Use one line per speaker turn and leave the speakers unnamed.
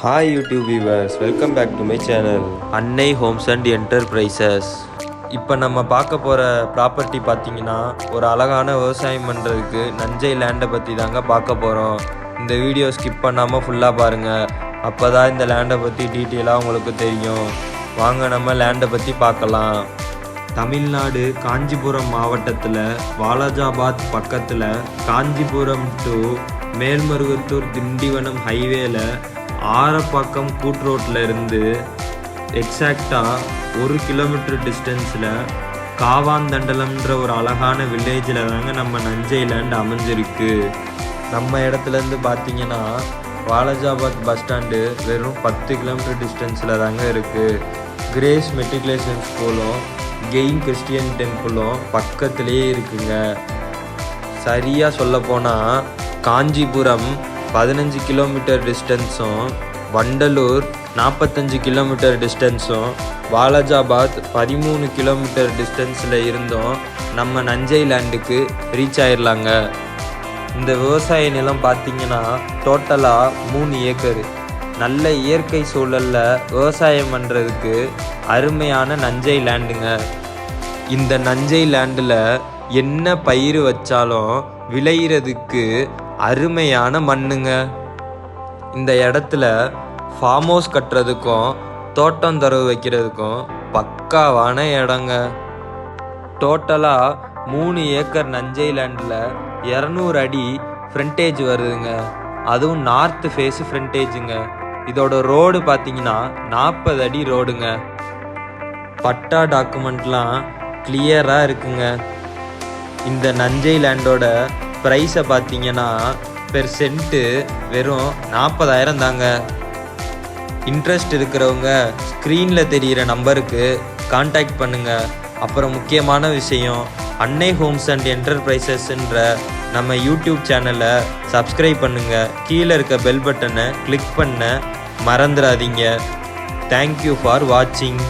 Hi YouTube viewers, welcome back to my channel Annai homes and enterprises. இப்போ நம்ம பார்க்க போகிற ப்ராப்பர்ட்டி பார்த்தீங்கன்னா ஒரு அழகான விவசாயம் பண்ணுறதுக்கு நஞ்சை லேண்டை பற்றி தாங்க பார்க்க போகிறோம். இந்த வீடியோ ஸ்கிப் பண்ணாமல் ஃபுல்லாக பாருங்கள், அப்போ தான் இந்த லேண்டை பற்றி டீட்டெயிலாக உங்களுக்கு தெரியும். வாங்க நம்ம லேண்டை பற்றி பார்க்கலாம். தமிழ்நாடு காஞ்சிபுரம் மாவட்டத்தில் வாலாஜாபாத் பக்கத்தில் காஞ்சிபுரம் டு மேல்மருவத்தூர் திண்டிவனம் ஹைவேல ஆரப்பாக்கம் கூட்ரோட்டில் இருந்து எக்ஸாக்டாக 1 கிலோமீட்டர் டிஸ்டன்ஸில் காவாந்தண்டலம்ன்ற ஒரு அழகான வில்லேஜில் தாங்க நம்ம நஞ்சை லேண்ட் அமைஞ்சிருக்கு. நம்ம இடத்துலேருந்து பார்த்தீங்கன்னா வாலாஜாபாத் பஸ் ஸ்டாண்டு வெறும் 10 கிலோமீட்டர் டிஸ்டன்ஸில் தாங்க இருக்குது. கிரேஸ் மெட்ரிகுலேஷன் ஸ்கூலும் கெயின் கிறிஸ்டியன் டெம்பிளும் பக்கத்துலேயே இருக்குங்க. சரியாக சொல்லப்போனால் காஞ்சிபுரம் 15 கிலோமீட்டர் டிஸ்டன்ஸும், வண்டலூர் 45 கிலோமீட்டர் டிஸ்டன்ஸும், வாலாஜாபாத் 13 கிலோமீட்டர் டிஸ்டன்ஸில் இருந்தும் நம்ம நஞ்சை லேண்டுக்கு ரீச் ஆயிடலாங்க. இந்த விவசாய நிலம் பார்த்திங்கன்னா டோட்டலாக 3 ஏக்கர். நல்ல இயற்கை சூழலில் விவசாயம் பண்ணுறதுக்கு அருமையான நஞ்சை லேண்டுங்க. இந்த நஞ்சை லேண்டில் என்ன பயிர் வச்சாலும் விளையிறதுக்கு அருமையான மண்ணுங்க. இந்த இடத்துல ஃபார்ம் ஹவுஸ் கட்டுறதுக்கும் தோட்டம் தரவு வைக்கிறதுக்கும் பக்காவான இடங்க. டோட்டலாக 3 ஏக்கர் நஞ்சை லேண்டில் 200 அடி ஃப்ரண்டேஜ் வருதுங்க. அதுவும் நார்த் ஃபேஸு ஃப்ரண்டேஜுங்க. இதோட ரோடு பார்த்தீங்கன்னா 40 அடி ரோடுங்க. பட்டா டாக்குமெண்ட்லாம் கிளியராக இருக்குங்க. இந்த நஞ்சை லேண்டோட ப்ரைஸை பார்த்தீங்கன்னா பெர் சென்ட்டு வெறும் 40,000 தாங்க. இன்ட்ரெஸ்ட் இருக்கிறவங்க ஸ்க்ரீனில் தெரிகிற நம்பருக்கு கான்டாக்ட் பண்ணுங்கள். அப்புறம் முக்கியமான விஷயம், அன்னை ஹோம்ஸ் அண்ட் என்டர்பிரைசஸ்ன்ற நம்ம யூடியூப் சேனலை சப்ஸ்கிரைப் பண்ணுங்கள். கீழே இருக்க பெல் பட்டனை கிளிக் பண்ண மறந்துடாதீங்க. தேங்க்யூ ஃபார் வாட்சிங்.